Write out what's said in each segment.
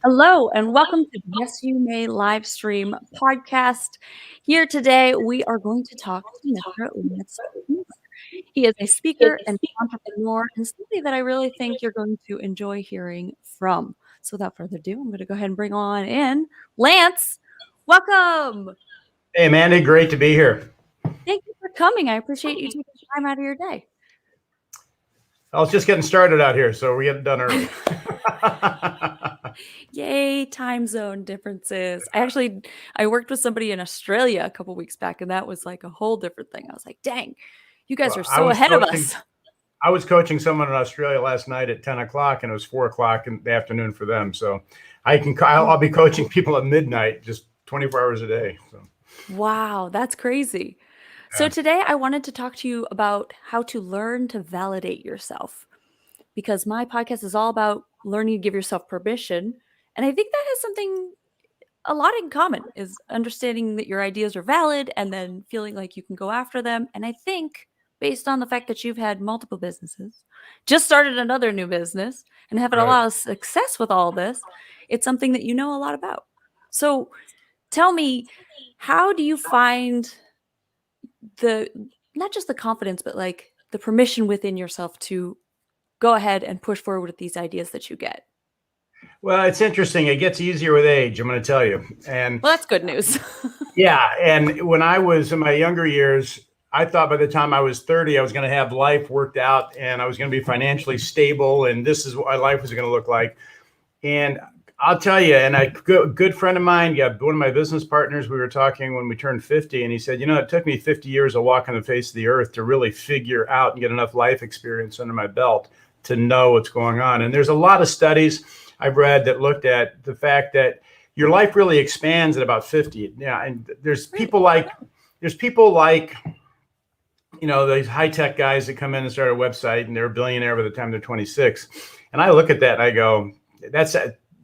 Hello and welcome to Yes You May live stream podcast. Here today, we are going to talk to Mr. Lance. He is a speaker and entrepreneur and somebody that I really think you're going to enjoy hearing from. So without further ado, I'm going to go ahead and bring on in Lance. Welcome. Hey, Mandy, great to be here. Thank you for coming. I appreciate you taking time out of your day. I was just getting started out here, so we get it done early. Yay, time zone differences. I worked with somebody in Australia a couple weeks back, and that was like a whole different thing. I was like, dang, you guys are so ahead of us. I was coaching someone in Australia last night at 10 o'clock, and it was 4 o'clock in the afternoon for them. So I'll be coaching people at midnight, just 24 hours a day. So. Wow, that's crazy. Yeah. So today I wanted to talk to you about how to learn to validate yourself, because my podcast is all about learning to give yourself permission. And I think that has a lot in common, is understanding that your ideas are valid and then feeling like you can go after them. And I think based on the fact that you've had multiple businesses, just started another new business and having a lot of success with all this, it's something that you know a lot about. So tell me, how do you find not just the confidence, but like the permission within yourself to go ahead and push forward with these ideas that you get? Well, it's interesting. It gets easier with age, I'm going to tell you. And well, that's good news. Yeah. And when I was in my younger years, I thought by the time I was 30, I was going to have life worked out and I was going to be financially stable. And this is what my life was going to look like. And I'll tell you, and a good friend of mine, one of my business partners, we were talking when we turned 50, and he said, it took me 50 years of walking the face of the earth to really figure out and get enough life experience under my belt to know what's going on. And there's a lot of studies I've read that looked at the fact that your life really expands at about 50. Yeah. And there's people like, these high-tech guys that come in and start a website and they're a billionaire by the time they're 26. And I look at that and I go, that's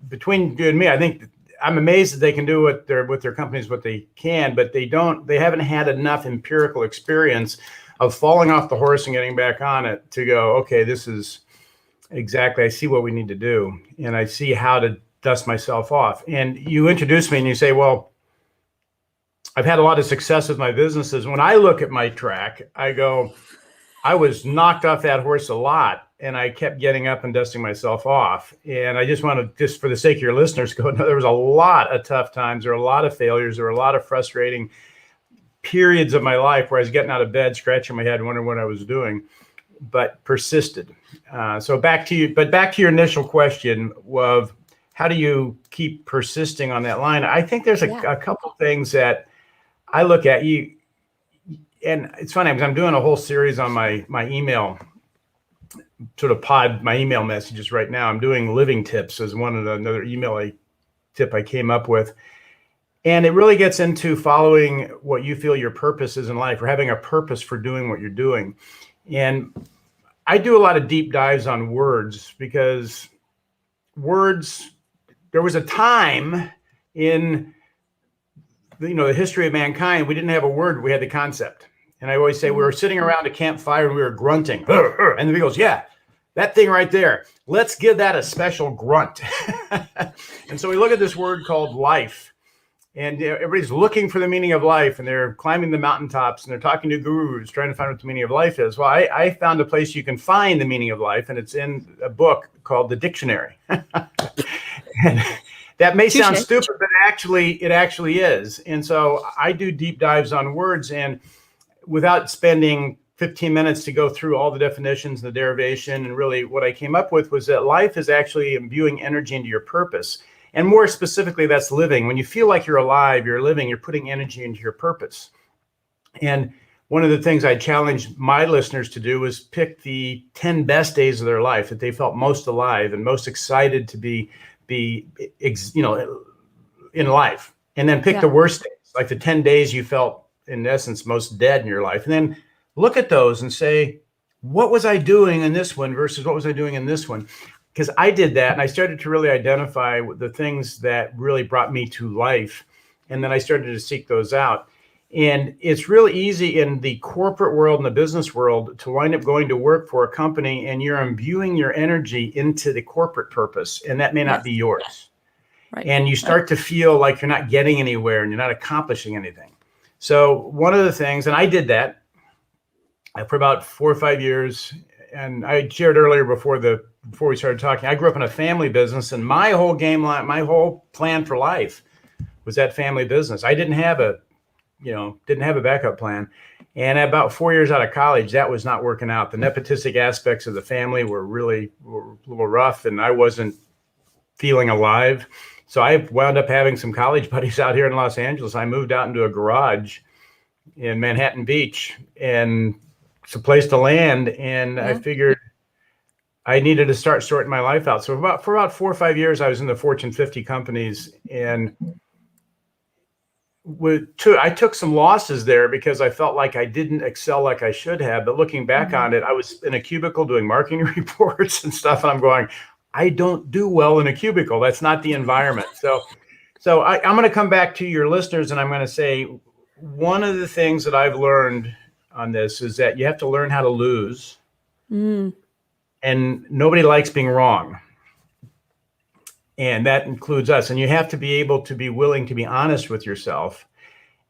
between you and me. I think I'm amazed that they can do with their companies what they can, but they haven't had enough empirical experience of falling off the horse and getting back on it to go, okay, this is exactly, I see what we need to do. And I see how to dust myself off. And you introduce me and you say, well, I've had a lot of success with my businesses. When I look at my track, I go, I was knocked off that horse a lot. And I kept getting up and dusting myself off. And I just want to, just for the sake of your listeners, go, no, there was a lot of tough times. There were a lot of failures. There were a lot of frustrating periods of my life where I was getting out of bed, scratching my head, wondering what I was doing, but persisted. So back to your initial question of how do you keep persisting on that line? I think there's a couple things that I look at. You, and it's funny because I'm doing a whole series on my email my email messages right now. I'm doing living tips as another email tip I came up with. And it really gets into following what you feel your purpose is in life, or having a purpose for doing what you're doing. And I do a lot of deep dives on words, because words, there was a time in the history of mankind, we didn't have a word, we had the concept. And I always say we were sitting around a campfire and we were grunting. And the goes, yeah, that thing right there, let's give that a special grunt. And so we look at this word called life. And everybody's looking for the meaning of life, and they're climbing the mountaintops and they're talking to gurus trying to find what the meaning of life is. Well, I found a place you can find the meaning of life, and it's in a book called The Dictionary. And that may sound stupid, but it actually is. And so I do deep dives on words, and without spending 15 minutes to go through all the definitions and the derivation, and really what I came up with was that life is actually imbuing energy into your purpose. And more specifically, that's living. When you feel like you're alive, you're living, you're putting energy into your purpose. And one of the things I challenge my listeners to do is pick the 10 best days of their life that they felt most alive and most excited to be in life. And then pick the worst days, like the 10 days you felt, in essence, most dead in your life. And then look at those and say, what was I doing in this one versus what was I doing in this one? Because I did that, and I started to really identify the things that really brought me to life. And then I started to seek those out. And it's really easy in the corporate world and the business world to wind up going to work for a company and you're imbuing your energy into the corporate purpose, and that may not be yours. Right. and you start to feel like you're not getting anywhere and you're not accomplishing anything. So one of the things, and I did that for about 4 or 5 years, and I shared earlier before we started talking, I grew up in a family business, and my whole game line, my whole plan for life was that family business. I didn't have a backup plan. And about 4 years out of college, that was not working out. The nepotistic aspects of the family were a little rough, and I wasn't feeling alive. So I wound up having some college buddies out here in Los Angeles. I moved out into a garage in Manhattan Beach, and it's a place to land. And I figured I needed to start sorting my life out. So for about 4 or 5 years, I was in the Fortune 50 companies, and I took some losses there because I felt like I didn't excel like I should have. But looking back on it, I was in a cubicle doing marketing reports and stuff, and I'm going, I don't do well in a cubicle. That's not the environment. So I'm going to come back to your listeners, and I'm going to say one of the things that I've learned on this is that you have to learn how to lose, and nobody likes being wrong. And that includes us. And you have to be able to be willing to be honest with yourself.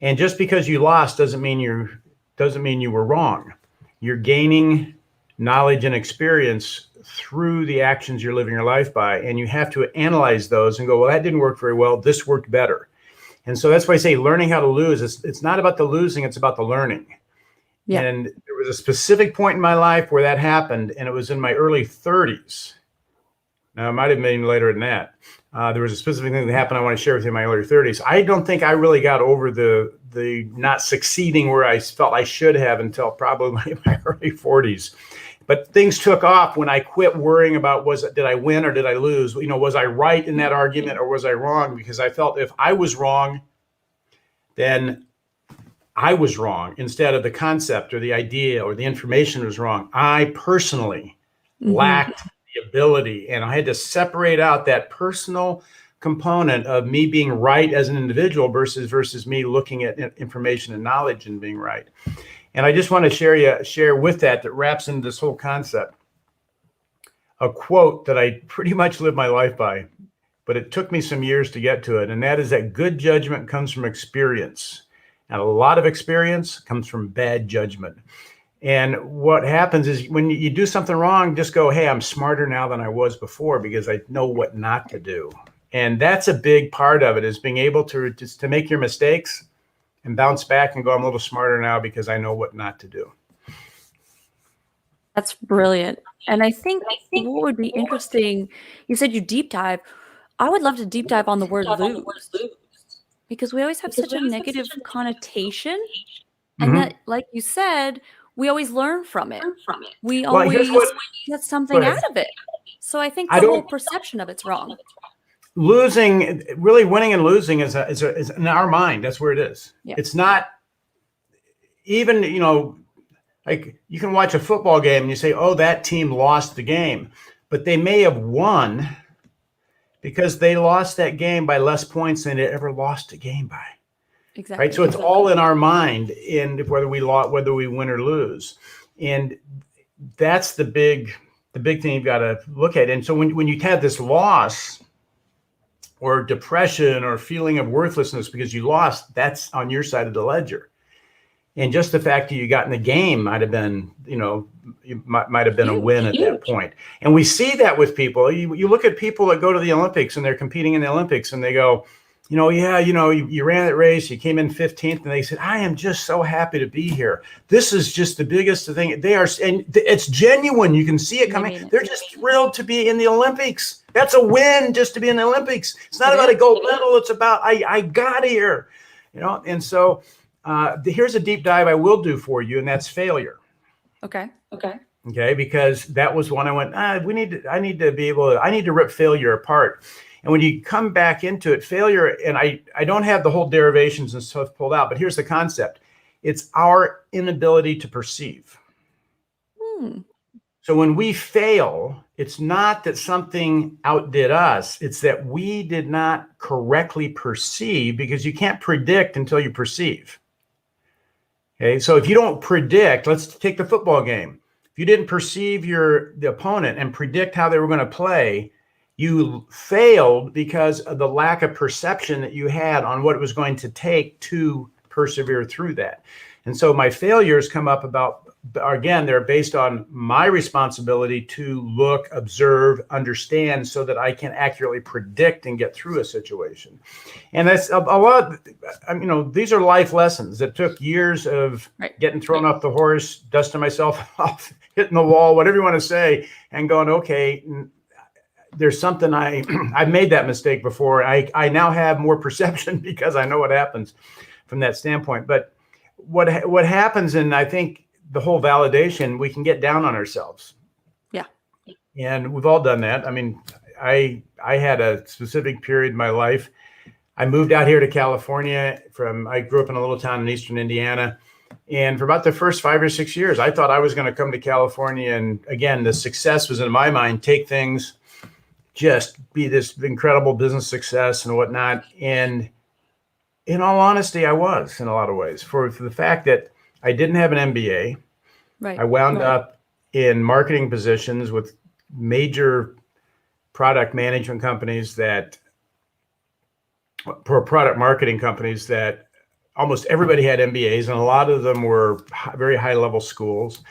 And just because you lost doesn't mean you were wrong. You're gaining knowledge and experience through the actions you're living your life by. And you have to analyze those and go, well, that didn't work very well. This worked better. And so that's why I say learning how to lose. It's not about the losing. It's about the learning. Yeah. And there was a specific point in my life where that happened. And it was in my early 30s. Now, it might have been later than that. There was a specific thing that happened I want to share with you in my early 30s. I don't think I really got over the not succeeding where I felt I should have until probably my early 40s. But things took off when I quit worrying about did I win or did I lose? Was I right in that argument or was I wrong? Because I felt if I was wrong, then I was wrong instead of the concept or the idea or the information was wrong. I personally lacked the ability, and I had to separate out that personal component of me being right as an individual versus me looking at information and knowledge and being right. And I just want to share with that wraps into this whole concept a quote that I pretty much live my life by, but it took me some years to get to it. And that is that good judgment comes from experience. And a lot of experience comes from bad judgment. And what happens is when you do something wrong, just go, hey, I'm smarter now than I was before because I know what not to do. And that's a big part of it, is being able to make your mistakes and bounce back and go, I'm a little smarter now because I know what not to do. That's brilliant. And I think what would be interesting, you said you deep dive. I would love to deep dive on the word lose, because we always have such a negative connotation. And that, like you said, we always learn from it. We always get something out of it. So I think the whole perception of it's wrong. Losing, really winning and losing is in our mind. That's where it is. Yeah. It's not even, like you can watch a football game and you say, oh, that team lost the game, but they may have won because they lost that game by less points than they ever lost a game by. Exactly. Right. So it's all in our mind, in whether we win or lose. And that's the big thing you've got to look at. And so when you have this loss or depression or feeling of worthlessness because you lost, that's on your side of the ledger. And just the fact that you got in the game might have been, might have been a win at that point. And we see that with people. You look at people that go to the Olympics and they're competing in the Olympics and they go, you ran that race, you came in 15th, and they said, I am just so happy to be here. This is just the biggest thing. And it's genuine. You can see it coming. They're just thrilled to be in the Olympics. That's a win just to be in the Olympics. It's not about a gold medal. It's about, I got here, And so here's a deep dive I will do for you, and that's failure. Okay, because that was one I went, I need to rip failure apart. And when you come back into it, failure, and I don't have the whole derivations and stuff pulled out, but here's the concept. It's our inability to perceive. So when we fail, it's not that something outdid us. It's that we did not correctly perceive, because you can't predict until you perceive. Okay, so if you don't predict, let's take the football game. If you didn't perceive the opponent and predict how they were going to play, You failed because of the lack of perception that you had on what it was going to take to persevere through that. And so my failures come up about, again, they're based on my responsibility to look, observe, understand so that I can accurately predict and get through a situation. And that's a lot, these are life lessons that took years of getting thrown off the horse, dusting myself off, hitting the wall, whatever you want to say, and going, okay, there's something I've made that mistake before. I now have more perception because I know what happens from that standpoint. But what happens, and I think the whole validation, we can get down on ourselves. Yeah. And we've all done that. I mean, I had a specific period in my life. I moved out here to California I grew up in a little town in eastern Indiana. And for about the first 5 or 6 years, I thought I was going to come to California. And again, the success was in my mind, take things, just be this incredible business success and whatnot. And in all honesty, I was in a lot of ways for the fact that I didn't have an MBA. I wound up in marketing positions with major product management companies product marketing companies that almost everybody had MBAs, and a lot of them were very high level schools.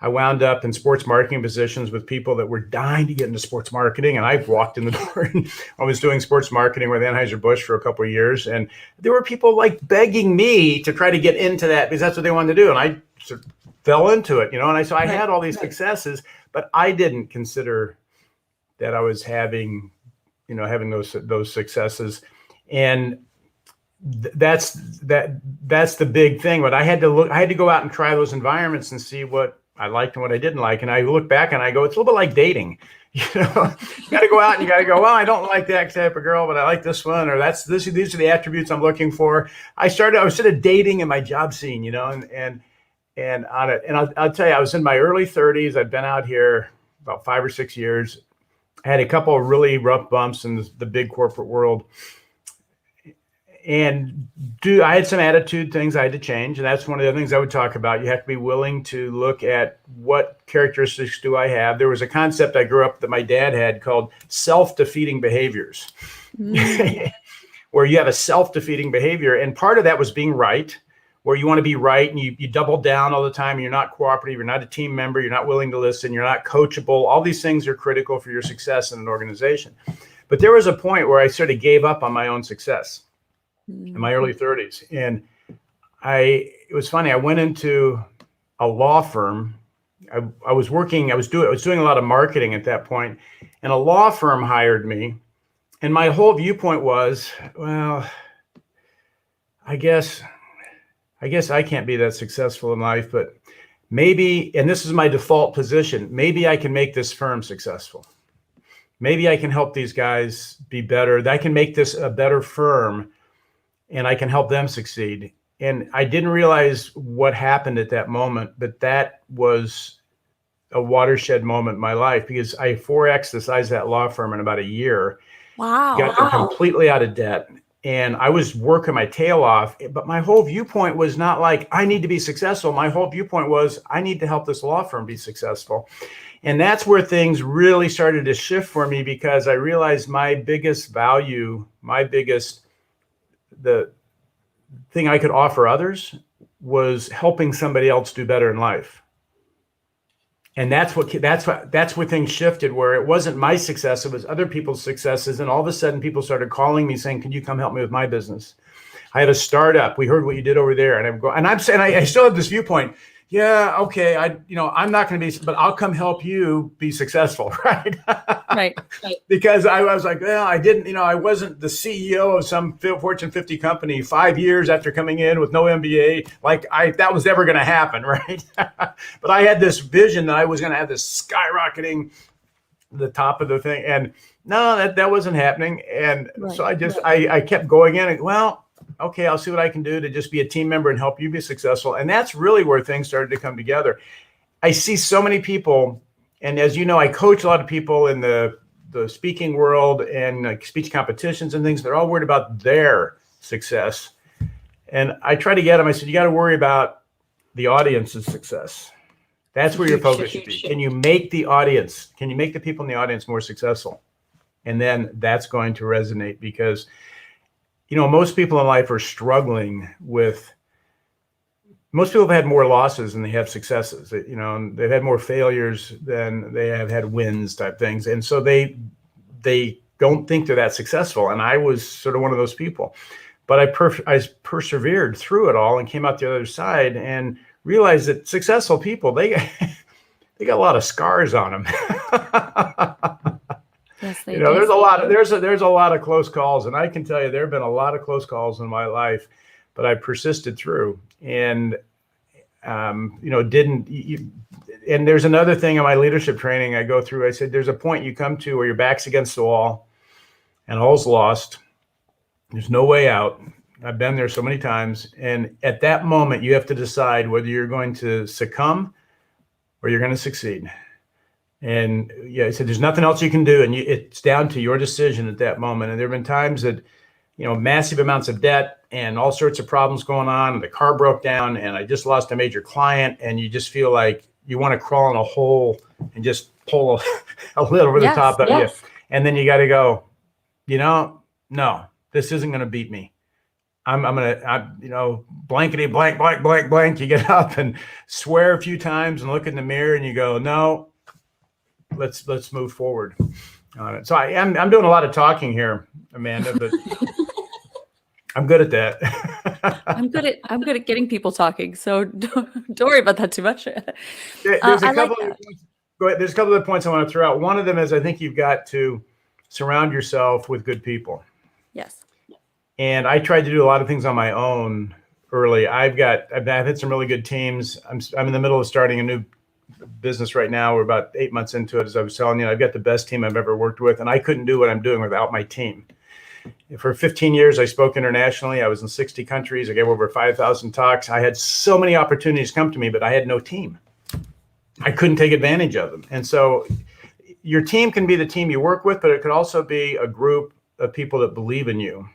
I wound up in sports marketing positions with people that were dying to get into sports marketing. And I walked in the door and I was doing sports marketing with Anheuser-Busch for a couple of years. And there were people like begging me to try to get into that because that's what they wanted to do. And I sort of fell into it, and I had all these successes, but I didn't consider that I was having those successes. And that's the big thing. But I had to go out and try those environments and see what I liked and what I didn't like. And I look back and I go, it's a little bit like dating. You got to go out and you got to go, well, I don't like that type of girl, but I like this one, or these are the attributes I'm looking for. I was sort of dating in my job scene, and on it. And I'll tell you, I was in my early 30s. I'd been out here about 5 or 6 years. I had a couple of really rough bumps in the big corporate world. And I had some attitude things I had to change. And that's one of the things I would talk about. You have to be willing to look at what characteristics do I have. There was a concept I grew up that my dad had called self-defeating behaviors, where you have a self-defeating behavior. And part of that was being right, where you want to be right and you double down all the time. And you're not cooperative. You're not a team member. You're not willing to listen. You're not coachable. All these things are critical for your success in an organization. But there was a point where I sort of gave up on my own success in my early 30s. And it was funny. I went into a law firm. I was doing a lot of marketing at that point, and a law firm hired me. And my whole viewpoint was, well, I guess I can't be that successful in life, but maybe, and this is my default position, maybe I can make this firm successful. Maybe I can help these guys be better. I can make this a better firm, and I can help them succeed. And I didn't realize what happened at that moment, but that was a watershed moment in my life, because I 4X'd the size of that law firm in about a year. Wow. Got them completely out of debt. And I was working my tail off, but my whole viewpoint was not like, I need to be successful. My whole viewpoint was, I need to help this law firm be successful. And that's where things really started to shift for me, because I realized my biggest value, the thing I could offer others was helping somebody else do better in life. And that's where things shifted, where it wasn't my success, it was other people's successes. And all of a sudden people started calling me saying, can you come help me with my business? I had a startup. We heard what you did over there. And I'm saying, I still have this viewpoint. Yeah, okay. I'm not going to be, but I'll come help you be successful. Right. Right. Because I was like, well, I wasn't the CEO of some Fortune 50 company 5 years after coming in with no MBA. That was never going to happen. Right. But I had this vision that I was going to have this skyrocketing the top of the thing. And no, that wasn't happening. And so I kept going in and, well, okay, I'll see what I can do to just be a team member and help you be successful. And that's really where things started to come together. I see so many people, and as you know, I coach a lot of people in the speaking world and speech competitions and things. They're all worried about their success. And I try to get them, I said, you got to worry about the audience's success. That's where your focus should be. Can you make the people in the audience more successful? And then that's going to resonate because, most people in life are struggling with, most people have had more losses than they have successes. And they've had more failures than they have had wins type things. And so they don't think they're that successful. And I was sort of one of those people. But I persevered through it all and came out the other side and realized that successful people, they got a lot of scars on them. Yes, they do. There's a lot of close calls, and I can tell you there have been a lot of close calls in my life, but I persisted through and didn't. And there's another thing in my leadership training I go through. I said there's a point you come to where your back's against the wall, and all's lost. There's no way out. I've been there so many times, and at that moment, you have to decide whether you're going to succumb or you're going to succeed. And yeah, I said, there's nothing else you can do. And it's down to your decision at that moment. And there have been times that, massive amounts of debt and all sorts of problems going on. And the car broke down and I just lost a major client. And you just feel like you want to crawl in a hole and just pull a lid over the top of you. And then you got to go, no, this isn't going to beat me. I'm blankety blank, blank, blank, blank. You get up and swear a few times and look in the mirror and you go, no. Let's move forward on it. So I'm doing a lot of talking here, Amanda, but I'm good at that. I'm good at getting people talking, so don't worry about that too much. There's a couple of points I want to throw out. One of them is I think you've got to surround yourself with good people. Yes. And I tried to do a lot of things on my own early. I've had some really good teams. I'm in the middle of starting a new business right now. We're about 8 months into it. As I was telling you, I've got the best team I've ever worked with, and I couldn't do what I'm doing without my team. For 15 years, I spoke internationally. I was in 60 countries. I gave over 5,000 talks. I had so many opportunities come to me, but I had no team. I couldn't take advantage of them. And so your team can be the team you work with, but it could also be a group of people that believe in you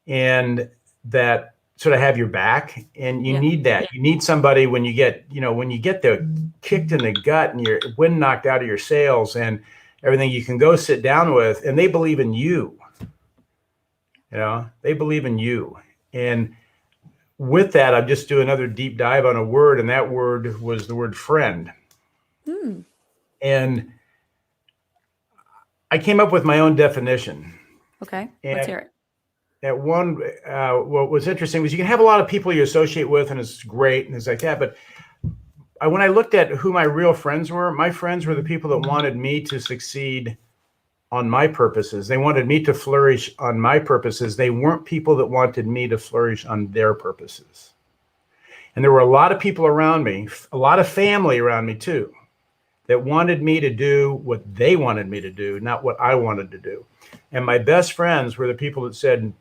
and that sort of have your back, and you need that. You need somebody when you get the kicked in the gut and your wind knocked out of your sails and everything, you can go sit down with, and they believe in you. They believe in you. And with that, I'm just doing another deep dive on a word, and that word was the word friend. And I came up with my own definition. Okay, let's hear it. What was interesting was you can have a lot of people you associate with, and it's great and things like that. But when I looked at who my real friends were, my friends were the people that wanted me to succeed on my purposes. They wanted me to flourish on my purposes. They weren't people that wanted me to flourish on their purposes. And there were a lot of people around me, a lot of family around me too, that wanted me to do what they wanted me to do, not what I wanted to do. And my best friends were the people that said,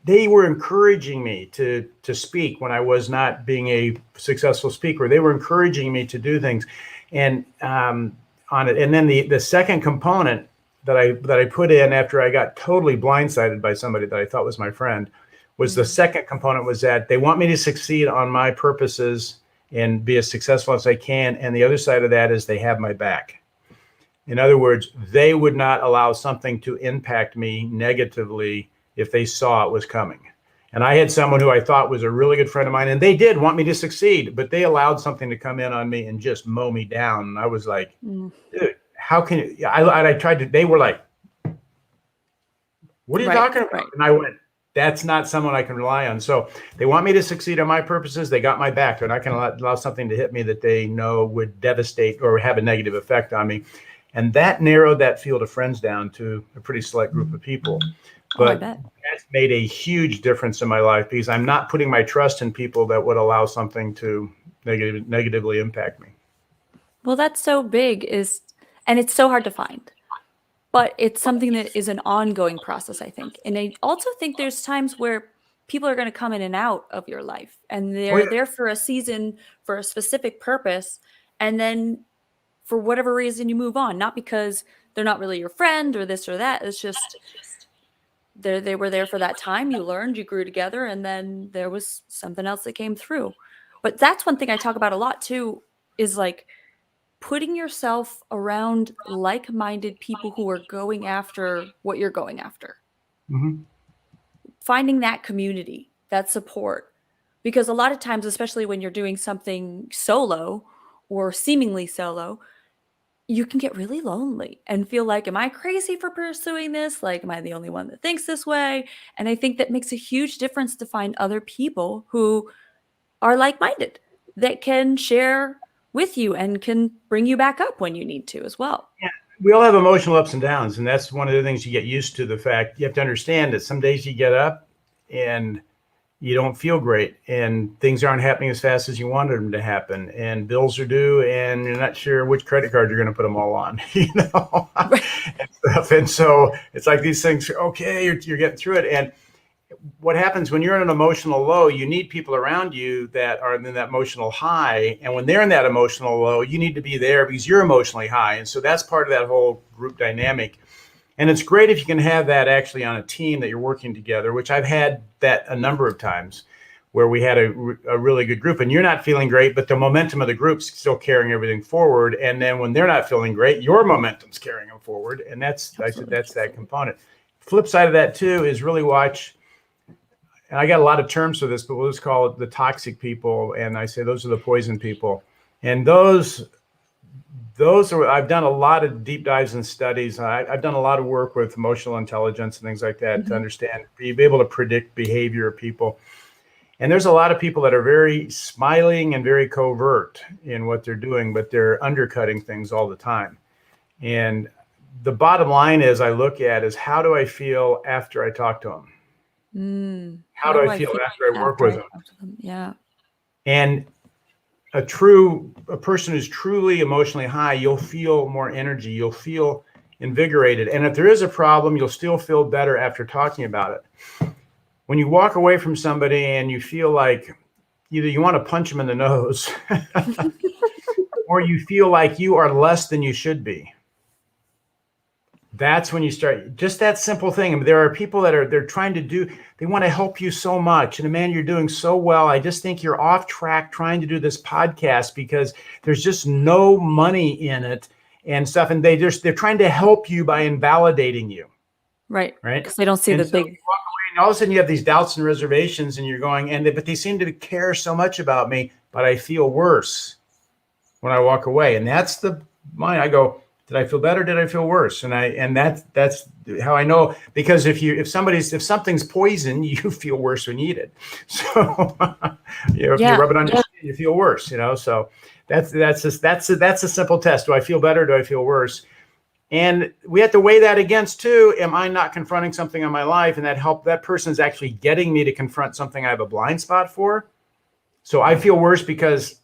they were encouraging me to speak when I was not being a successful speaker. They were encouraging me to do things, and on it. And then the second component that I put in after I got totally blindsided by somebody that I thought was my friend was the second component was that they want me to succeed on my purposes and be as successful as I can. And the other side of that is they have my back. In other words, they would not allow something to impact me negatively if they saw it was coming. And I had someone who I thought was a really good friend of mine, and they did want me to succeed, but they allowed something to come in on me and just mow me down. And I was like, dude, how can you? I tried to, they were like, what are you talking about? And I went, that's not someone I can rely on. So they want me to succeed on my purposes. They got my back. They're not going to allow something to hit me that they know would devastate or have a negative effect on me. And that narrowed that field of friends down to a pretty select group of people. But that's made a huge difference in my life because I'm not putting my trust in people that would allow something to negatively impact me. Well, that's so big, and it's so hard to find. But it's something that is an ongoing process, I think. And I also think there's times where people are going to come in and out of your life, and they're there for a season, for a specific purpose, and then for whatever reason you move on, not because they're not really your friend or this or that. It's just they were there for that time. You learned, you grew together, and then there was something else that came through. But that's one thing I talk about a lot too, is like putting yourself around like-minded people who are going after what you're going after. Mm-hmm. Finding that community, that support. Because a lot of times, especially when you're doing something solo or seemingly solo, you can get really lonely and feel like, am I crazy for pursuing this? Like, am I the only one that thinks this way? And I think that makes a huge difference to find other people who are like-minded, that can share with you and can bring you back up when you need to as well. Yeah, we all have emotional ups and downs, and that's one of the things you get used to. The fact you have to understand that some days you get up and you don't feel great, and things aren't happening as fast as you wanted them to happen, and bills are due, and you're not sure which credit card you're going to put them all on, Right. and stuff. And so it's like these things. Okay, you're getting through it, and what happens when you're in an emotional low, you need people around you that are in that emotional high. And when they're in that emotional low, you need to be there because you're emotionally high. And so that's part of that whole group dynamic. And it's great if you can have that actually on a team that you're working together, which I've had that a number of times where we had a really good group and you're not feeling great, but the momentum of the group's still carrying everything forward. And then when they're not feeling great, your momentum's carrying them forward. And that's that component. Flip side of that too is really watch. And I got a lot of terms for this, but we'll just call it the toxic people. And I say those are the poison people. And those are, I've done a lot of deep dives and studies. I've done a lot of work with emotional intelligence and things like that to understand, be able to predict behavior of people. And there's a lot of people that are very smiling and very covert in what they're doing, but they're undercutting things all the time. And the bottom line is I look at is how do I feel after I talk to them? How do I feel after I work with them? Yeah. And a person who's truly emotionally high, you'll feel more energy. You'll feel invigorated. And if there is a problem, you'll still feel better after talking about it. When you walk away from somebody and you feel like either you want to punch them in the nose or you feel like you are less than you should be, that's when you start, just that simple thing. I mean, there are people that they're trying to do, they want to help you so much. And man, you're doing so well. I just think you're off track trying to do this podcast because there's just no money in it and stuff. And they're trying to help you by invalidating you. Right. Right. Because they don't see the big. You walk away and all of a sudden you have these doubts and reservations and you're going, but they seem to care so much about me, but I feel worse when I walk away. And that's the mind. I go, did I feel better? Did I feel worse? And that's how I know, because if something's poison, you feel worse when you eat it. So if you rub it on your skin, you feel worse. So that's a simple test. Do I feel better? Do I feel worse? And we have to weigh that against too. Am I not confronting something in my life, and that person is actually getting me to confront something I have a blind spot for? So I feel worse because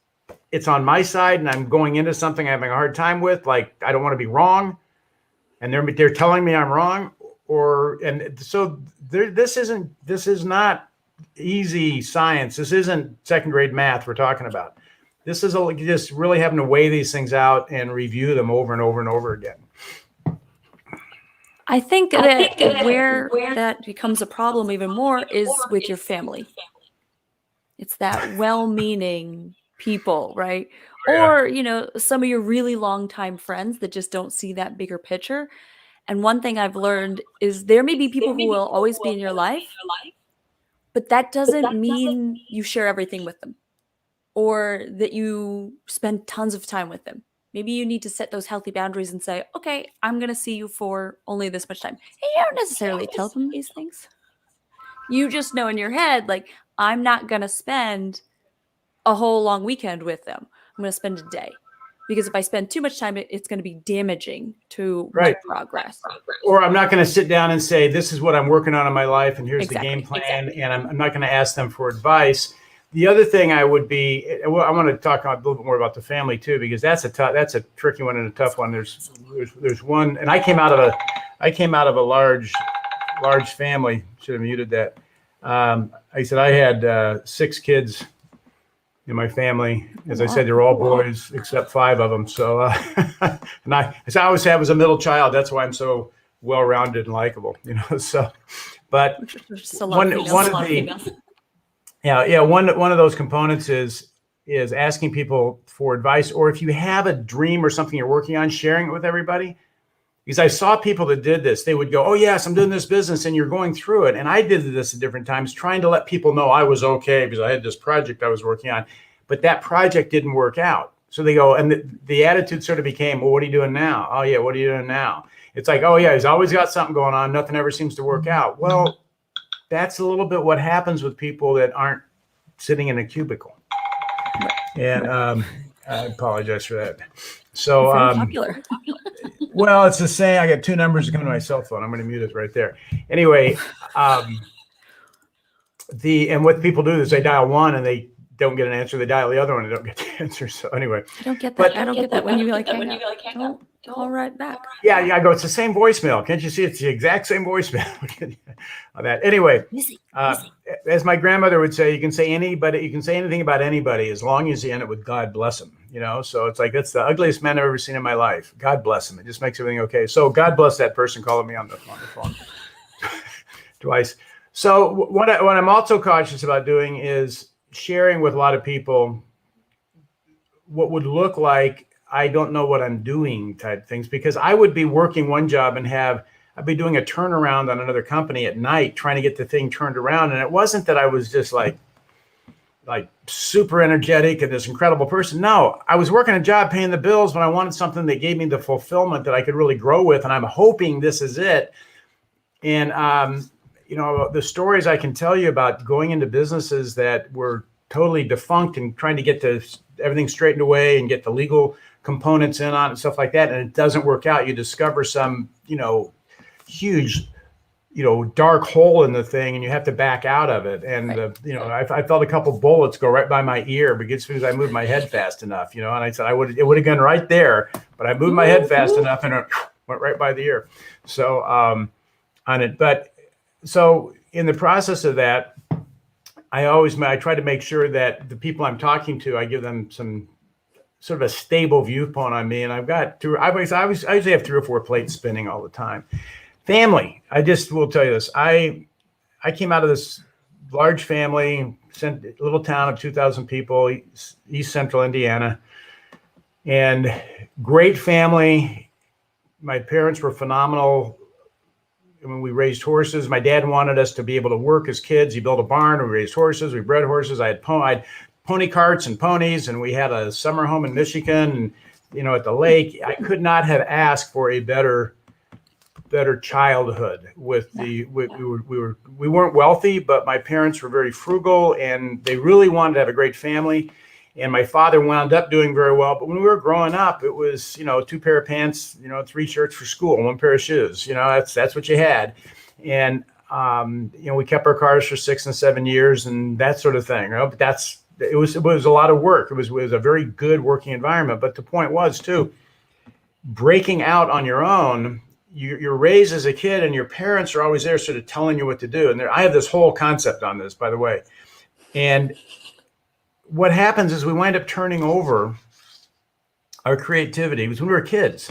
it's on my side and I'm going into something I'm having a hard time with, like I don't want to be wrong, and they're telling me I'm wrong, this is not easy science. This isn't second grade math we're talking about. This is just really having to weigh these things out and review them over and over and over again. I think that where that becomes a problem even more is with your family. It's that well-meaning people, right? Or, some of your really long-time friends that just don't see that bigger picture. And one thing I've learned is there may be people who will always be in your life, but that doesn't mean you share everything with them or that you spend tons of time with them. Maybe you need to set those healthy boundaries and say, okay, I'm going to see you for only this much time. And you don't necessarily tell them these things. You just know in your head, like, I'm not going to spend a whole long weekend with them. I'm going to spend a day. Because if I spend too much time, it's going to be damaging to my progress. Or I'm not going to sit down and say, this is what I'm working on in my life, and here's the game plan, and I'm not going to ask them for advice. The other thing I want to talk a little bit more about the family too, because that's a tricky one and a tough one. There's one, and I came out of a large family. Should have muted that. I said I had 6 kids in my family. As I said, they're all boys except 5 of them. So, and I always was a middle child. That's why I'm so well-rounded and likable. So, but one of those components is is asking people for advice, or if you have a dream or something you're working on, sharing it with everybody. Because I saw people that did this. They would go, oh, yes, I'm doing this business, and you're going through it. And I did this at different times, trying to let people know I was okay because I had this project I was working on. But that project didn't work out. So they go, and the attitude sort of became, well, what are you doing now? Oh, yeah, what are you doing now? It's like, oh, yeah, he's always got something going on. Nothing ever seems to work out. Well, that's a little bit what happens with people that aren't sitting in a cubicle. And I apologize for that. So very popular. Well, it's the same. I got two numbers coming to my cell phone. I'm going to mute it right there. Anyway, and what people do is they dial one and they don't get an answer. They dial the other one and they don't get the answer. So anyway, I don't get that. I don't get that when you like hang up. Don't call right back. Yeah, I go, it's the same voicemail. Can't you see it's the exact same voicemail? On that. Anyway, as my grandmother would say, you can say anything about anybody as long as you end it with God bless him. So it's like, that's the ugliest man I've ever seen in my life. God bless him. It just makes everything okay. So God bless that person calling me on the phone twice. So what I'm also cautious about doing is sharing with a lot of people what would look like I don't know what I'm doing type things, because I would be working one job and I'd be doing a turnaround on another company at night, trying to get the thing turned around. And it wasn't that I was just like super energetic and this incredible person. No, I was working a job, paying the bills, but I wanted something that gave me the fulfillment that I could really grow with. And I'm hoping this is it. And, the stories I can tell you about going into businesses that were totally defunct and trying to get everything straightened away and get the legal components in on it and stuff like that. And it doesn't work out. You discover some, huge, dark hole in the thing, and you have to back out of it. And, right. I felt a couple bullets go right by my ear, but as soon as I moved my head fast enough, and I said, it would have gone right there, but I moved my head fast enough and it went right by the ear. So, on it. But so in the process of that, I try to make sure that the people I'm talking to, I give them some sort of a stable viewpoint on me. And I've got I usually have 3 or 4 plates spinning all the time. Family. I just will tell you this. I came out of this large family, little town of 2,000 people, East Central Indiana, and great family. My parents were phenomenal. When we raised horses, my dad wanted us to be able to work as kids. He built a barn. We raised horses. We bred horses. I had pony carts and ponies, and we had a summer home in Michigan, and at the lake. I could not have asked for a better childhood. We weren't wealthy, but my parents were very frugal, and they really wanted to have a great family. And my father wound up doing very well. But when we were growing up, it was, 2 pair of pants, 3 shirts for school, 1 pair of shoes. That's what you had. And, we kept our cars for 6 and 7 years and that sort of thing. But it was a lot of work. It was a very good working environment. But the point was, too, breaking out on your own, you're raised as a kid and your parents are always there sort of telling you what to do. And I have this whole concept on this, by the way. And what happens is we wind up turning over our creativity. It was when we were kids.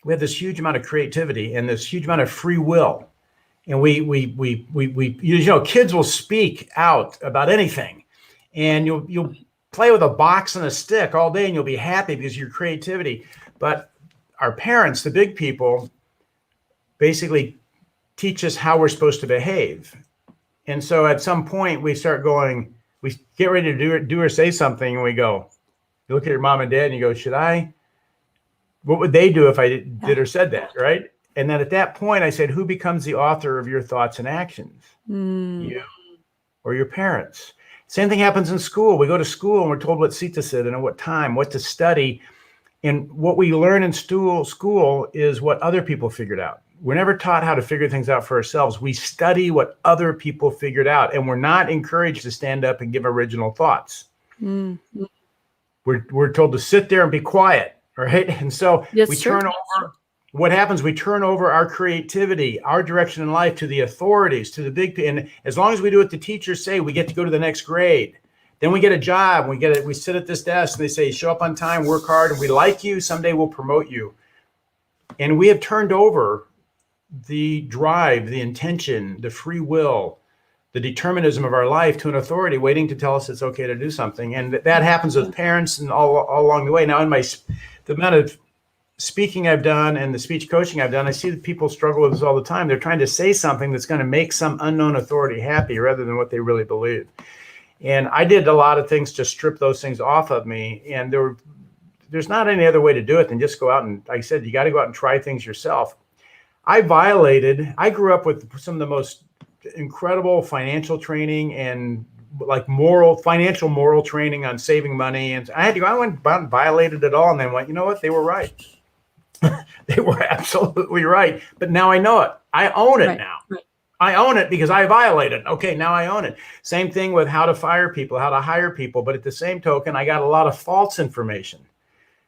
We had this huge amount of creativity and this huge amount of free will. And we kids will speak out about anything. And you'll play with a box and a stick all day and you'll be happy because of your creativity. But our parents, the big people, basically teach us how we're supposed to behave. And so at some point we start going, we get ready to do or say something, and we go, you look at your mom and dad and you go, what would they do if I did or said that, right? And then at that point I said, who becomes the author of your thoughts and actions? You or your parents? Same thing happens in school. We go to school and we're told what seat to sit in and what time, what to study. And what we learn in school is what other people figured out. We're never taught how to figure things out for ourselves. We study what other people figured out, and we're not encouraged to stand up and give original thoughts. We're told to sit there and be quiet, right? And so turn over. What happens? We turn over our creativity, our direction in life to the authorities, to the big. And as long as we do what the teachers say, we get to go to the next grade. Then we get a job. We sit at this desk, and they say, show up on time, work hard, and we like you. Someday we'll promote you. And we have turned over the drive, the intention, the free will, the determinism of our life to an authority waiting to tell us it's okay to do something. And that happens with parents and all along the way. Now, in the amount of speaking I've done and the speech coaching I've done, I see that people struggle with this all the time. They're trying to say something that's going to make some unknown authority happy rather than what they really believe. And I did a lot of things to strip those things off of me. And there's not any other way to do it than just go out and, like I said, you got to go out and try things yourself. I grew up with some of the most incredible financial training and like financial moral training on saving money. And I went out and violated it all and then went, you know what? They were right. They were absolutely right. But now I know it. I own it now. Right. I own it because I violated. Okay, now I own it. Same thing with how to fire people, how to hire people. But at the same token, I got a lot of false information.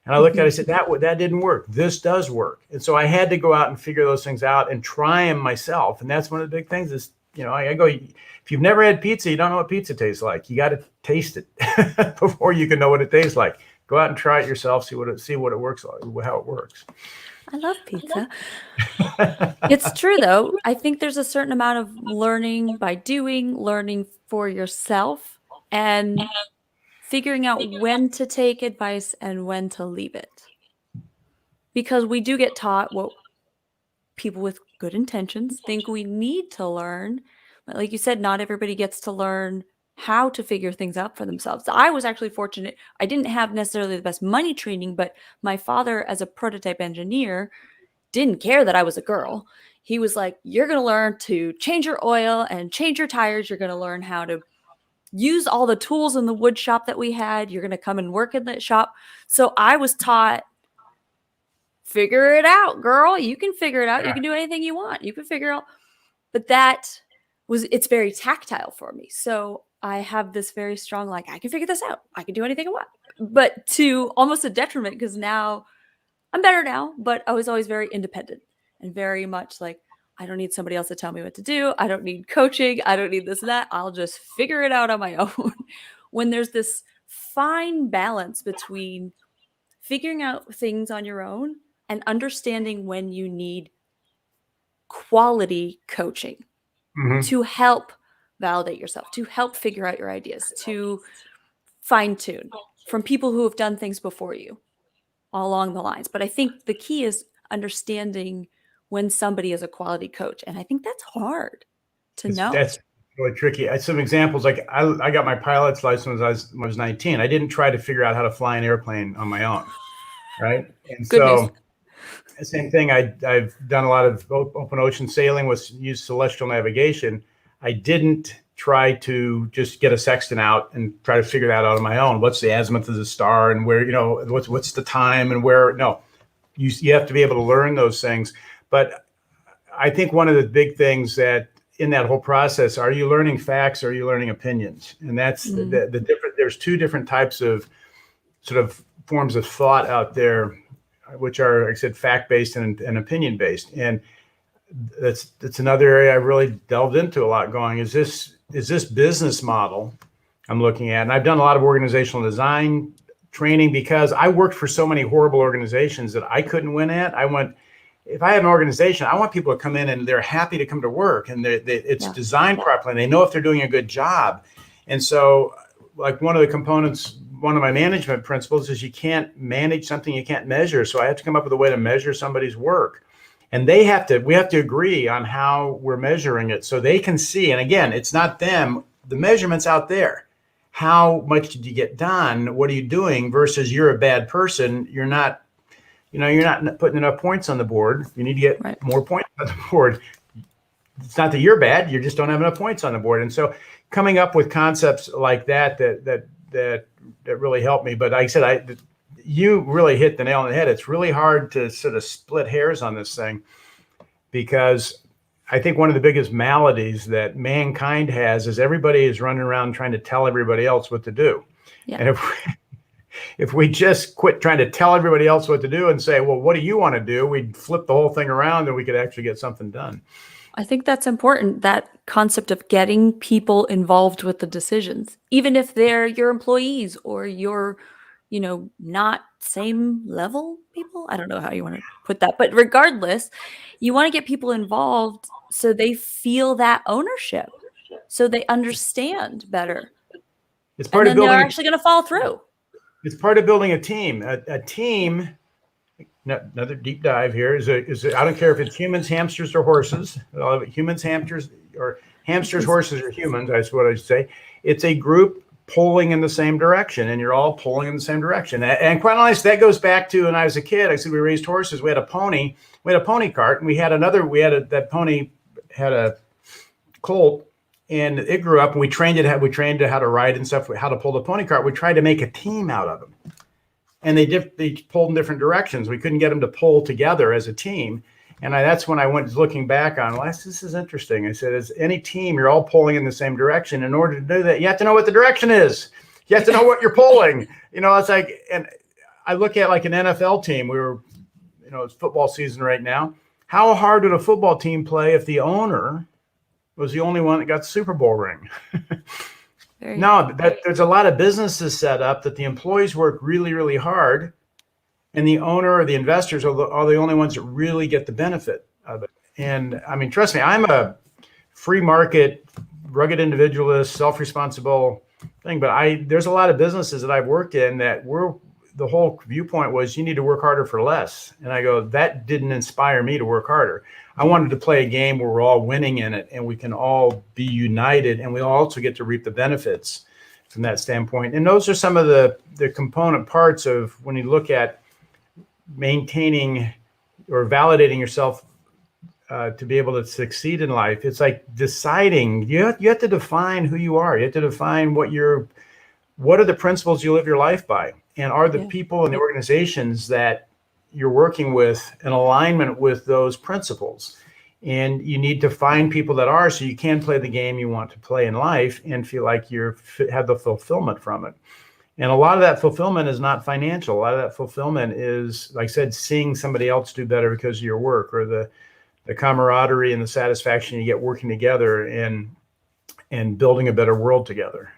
And I looked at it, I said, that didn't work. This does work. And so I had to go out and figure those things out and try them myself. And that's one of the big things is, I go, if you've never had pizza, you don't know what pizza tastes like. You got to taste it before you can know what it tastes like. Go out and try it yourself, see what it works like, how it works. I love pizza. It's true, though. I think there's a certain amount of learning by doing, learning for yourself, and figuring out when to take advice and when to leave it. Because we do get taught what people with good intentions think we need to learn. But like you said, not everybody gets to learn how to figure things out for themselves. I was actually fortunate. I didn't have necessarily the best money training, but my father, as a prototype engineer, didn't care that I was a girl. He was like, you're going to learn to change your oil and change your tires. You're going to learn how to use all the tools in the wood shop that we had. You're going to come and work in that shop. So I was taught, figure it out, girl. You can figure it out. Yeah. You can do anything you want. You can figure out. But it's very tactile for me. So I have this very strong, like, I can figure this out. I can do anything I want. But to almost a detriment, because now I'm better now, but I was always very independent and very much like, I don't need somebody else to tell me what to do. I don't need coaching. I don't need this and that. I'll just figure it out on my own. When there's this fine balance between figuring out things on your own and understanding when you need quality coaching to help validate yourself, to help figure out your ideas, to fine tune from people who have done things before you all along the lines. But I think the key is understanding when somebody is a quality coach. And I think that's hard to know. That's really tricky. Some examples, like I got my pilot's license when I was 19. I didn't try to figure out how to fly an airplane on my own, right? And so same thing, I've done a lot of open ocean sailing used celestial navigation. I didn't try to just get a sextant out and try to figure that out on my own. What's the azimuth of the star and where, what's the time and where? No, you have to be able to learn those things. But I think one of the big things that in that whole process, are you learning facts or are you learning opinions? And that's the different. There's two different types of sort of forms of thought out there, which are, like I said, fact-based and opinion-based. And that's another area I really delved into a lot, going, is this business model I'm looking at? And I've done a lot of organizational design training because I worked for so many horrible organizations that I couldn't win at. If I have an organization, I want people to come in and they're happy to come to work and it's designed properly and they know if they're doing a good job. And so, like, one of the components, one of my management principles is you can't manage something you can't measure. So I have to come up with a way to measure somebody's work. And we have to agree on how we're measuring it so they can see. And again, it's not them, the measurement's out there. How much did you get done? What are you doing versus you're a bad person. You're not putting enough points on the board. You need to get more points on the board. It's not that you're bad, you just don't have enough points on the board. And so coming up with concepts like that really helped me. But like I said, you really hit the nail on the head. It's really hard to sort of split hairs on this thing, because I think one of the biggest maladies that mankind has is everybody is running around trying to tell everybody else what to do. Yeah. And if we just quit trying to tell everybody else what to do and say, well, what do you want to do? We'd flip the whole thing around and we could actually get something done. I think that's important, that concept of getting people involved with the decisions, even if they're your employees or your, not same level people. I don't know how you want to put that, but regardless, you want to get people involved so they feel that ownership. so they understand better. It's part And of then they're building. actually going to follow through. It's part of building a team. A team. Another deep dive here is I don't care if it's humans, hamsters, or horses. Humans, hamsters, or hamsters, horses, or humans. That's what I say. It's a group pulling in the same direction, and you're all pulling in the same direction. And quite honestly, that goes back to when I was a kid. I said we raised horses. We had a pony. We had a pony cart, and that pony had a colt, and it grew up. And we trained it. We trained it how to ride and stuff, how to pull the pony cart. We tried to make a team out of them. And they pulled in different directions. We couldn't get them to pull together as a team. And that's when I went looking back on, well, this is interesting. I said, as any team, you're all pulling in the same direction. In order to do that, you have to know what the direction is. You have to know what you're pulling. It's like, and I look at like an NFL team. It's football season right now. How hard would a football team play if the owner was the only one that got the Super Bowl ring? No, there's a lot of businesses set up that the employees work really, really hard, and the owner or the investors are the only ones that really get the benefit of it. And I mean, trust me, I'm a free market, rugged individualist, self-responsible thing, but there's a lot of businesses that I've worked in that the whole viewpoint was you need to work harder for less. And I go, that didn't inspire me to work harder. I wanted to play a game where we're all winning in it and we can all be united, and we also get to reap the benefits from that standpoint. And those are some of the component parts of when you look at maintaining or validating yourself to be able to succeed in life. It's like deciding, you have to define who you are. You have to define what are the principles you live your life by, and are the people and the organizations that you're working with in alignment with those principles. And you need to find people that are, so you can play the game you want to play in life and feel like you have the fulfillment from it. And a lot of that fulfillment is not financial. A lot of that fulfillment is, like I said, seeing somebody else do better because of your work, or the camaraderie and the satisfaction you get working together and building a better world together.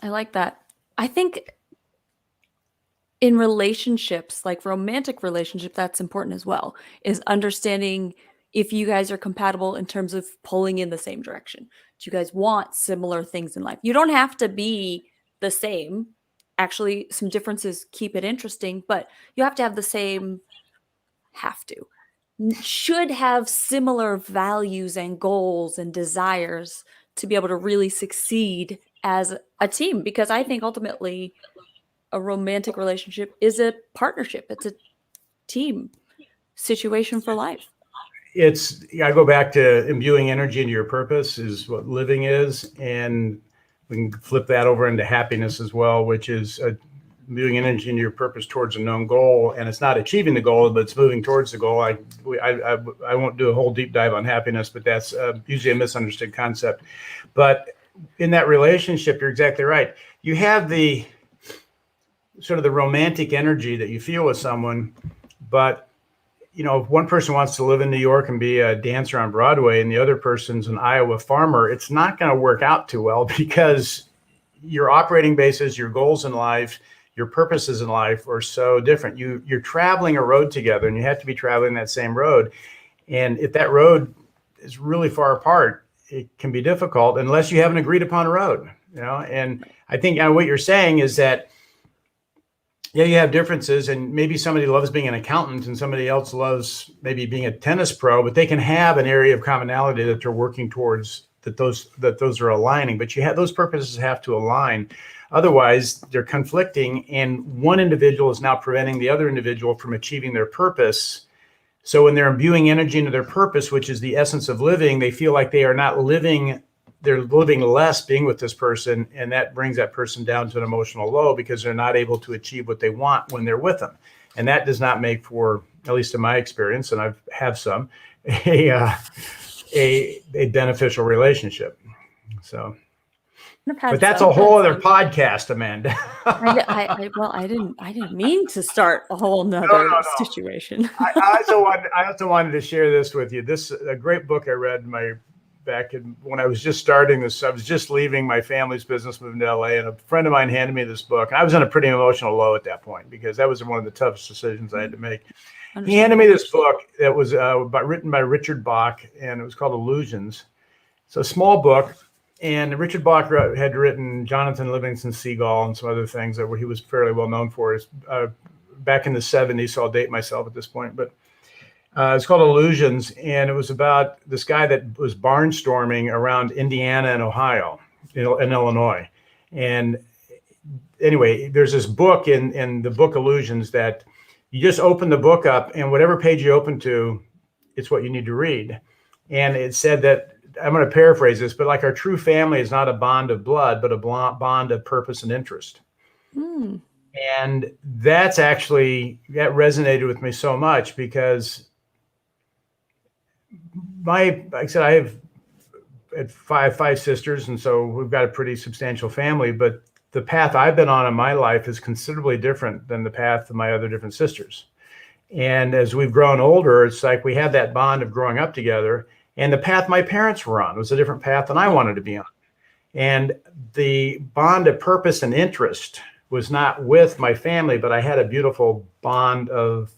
I like that. I think in relationships, like romantic relationship, that's important as well, is understanding if you guys are compatible in terms of pulling in the same direction. Do you guys want similar things in life? You don't have to be the same. Actually, some differences keep it interesting, but you have to have the same, should have similar values and goals and desires to be able to really succeed as a team. Because I think ultimately a romantic relationship is a partnership. It's a team situation for life. I go back to imbuing energy into your purpose is what living is. And we can flip that over into happiness as well, which is imbuing energy into your purpose towards a known goal. And it's not achieving the goal, but it's moving towards the goal. I won't do a whole deep dive on happiness, but that's usually a misunderstood concept. But in that relationship, you're exactly right. You have the sort of the romantic energy that you feel with someone, but if one person wants to live in New York and be a dancer on Broadway and the other person's an Iowa farmer, it's not going to work out too well, because your operating bases, your goals in life, your purposes in life are so different. You're traveling a road together, and you have to be traveling that same road. And if that road is really far apart, it can be difficult unless you have an agreed upon road, And I think what you're saying is that, you have differences, and maybe somebody loves being an accountant and somebody else loves maybe being a tennis pro, but they can have an area of commonality that they're working towards, that those are aligning. But those purposes have to align. Otherwise, they're conflicting, and one individual is now preventing the other individual from achieving their purpose. So when they're imbuing energy into their purpose, which is the essence of living, they feel like they are not living. They're living less being with this person, and that brings that person down to an emotional low because they're not able to achieve what they want when they're with them. And that does not make for, at least in my experience, and I've had some, a beneficial relationship. So, but that's a whole other podcast, Amanda. I didn't mean to start a whole nother situation. I also wanted to share this with you. This a great book I read back when I was just starting this. I was just leaving my family's business, moving to LA, and a friend of mine handed me this book. And I was in a pretty emotional low at that point because that was one of the toughest decisions I had to make. He handed me this book that was written by Richard Bach, and it was called Illusions. It's a small book. And Richard Bach had written Jonathan Livingston Seagull and some other things that he was fairly well known for. Back in the 70s, so I'll date myself at this point. But it's called Illusions, and it was about this guy that was barnstorming around Indiana and Ohio, in Illinois. And anyway, there's this book in the book Illusions that you just open the book up, and whatever page you open to, it's what you need to read. And it said that, I'm going to paraphrase this, but like our true family is not a bond of blood, but a bond of purpose and interest. Mm. And that resonated with me so much because like I said, I have five sisters, and so we've got a pretty substantial family, but the path I've been on in my life is considerably different than the path of my other different sisters. And as we've grown older, it's like we had that bond of growing up together. And the path my parents were on was a different path than I wanted to be on. And the bond of purpose and interest was not with my family, but I had a beautiful bond of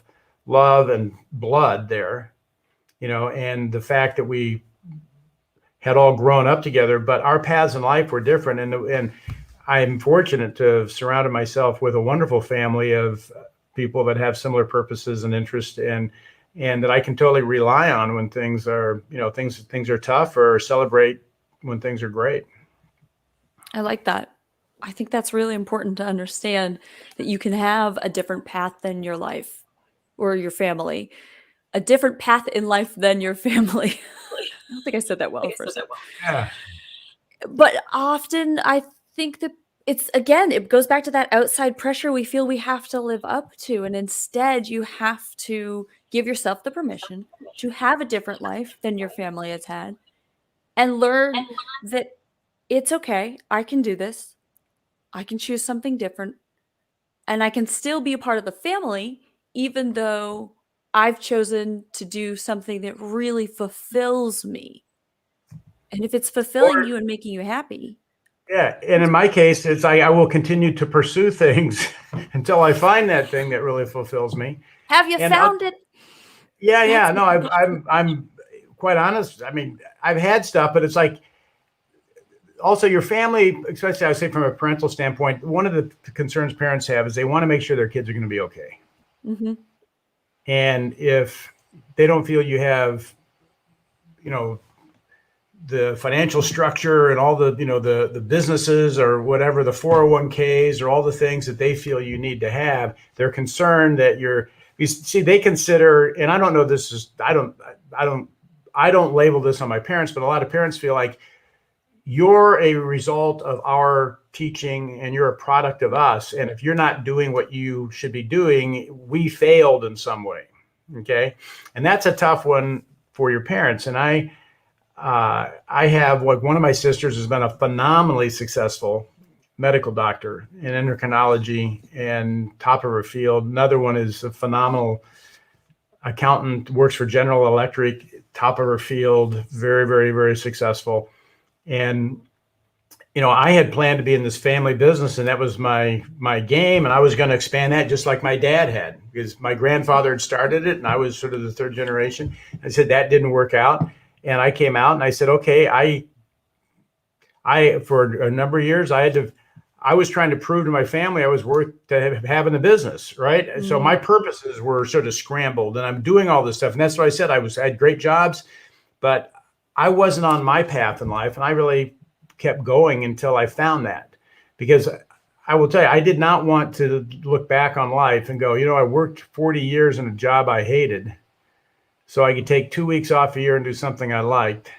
love and blood there, and the fact that we had all grown up together, but our paths in life were different. And I'm fortunate to have surrounded myself with a wonderful family of people that have similar purposes and interests, and that I can totally rely on when things are, things are tough, or celebrate when things are great. I like that. I think that's really important to understand, that you can have a different path than your life or your family, a different path in life than your family. I don't think I said that well first. Yeah. But often I think that it goes back to that outside pressure we feel we have to live up to. And instead, you have to give yourself the permission to have a different life than your family has had, and learn that it's okay. I can do this. I can choose something different, and I can still be a part of the family, even though I've chosen to do something that really fulfills me. And if it's fulfilling you and making you happy. Yeah. And in my case, it's I will continue to pursue things until I find that thing that really fulfills me. Have you found it? Yeah. Yeah. No, I'm quite honest. I mean, I've had stuff, but it's like, also your family, especially I would say from a parental standpoint, one of the concerns parents have is they want to make sure their kids are going to be okay. Mm-hmm. And if they don't feel you have, the financial structure and all the, the businesses or whatever, the 401ks or all the things that they feel you need to have, they're concerned that they consider, and I don't know, I don't label this on my parents, but a lot of parents feel like you're a result of our teaching and you're a product of us. And if you're not doing what you should be doing, we failed in some way. Okay. And that's a tough one for your parents. And I have, one of my sisters has been a phenomenally successful medical doctor in endocrinology and top of her field. Another one is a phenomenal accountant, works for General Electric, top of her field, very, very, very successful. And, I had planned to be in this family business, and that was my game. And I was going to expand that just like my dad had, because my grandfather had started it and I was sort of the third generation. I said that didn't work out. And I came out and I said, okay, I for a number of years, I was trying to prove to my family I was worth having a business, right? Mm-hmm. So my purposes were sort of scrambled, and I'm doing all this stuff. And that's what I said. I had great jobs, but I wasn't on my path in life. And I really kept going until I found that, because I will tell you, I did not want to look back on life and go, I worked 40 years in a job I hated, so I could take 2 weeks off a year and do something I liked,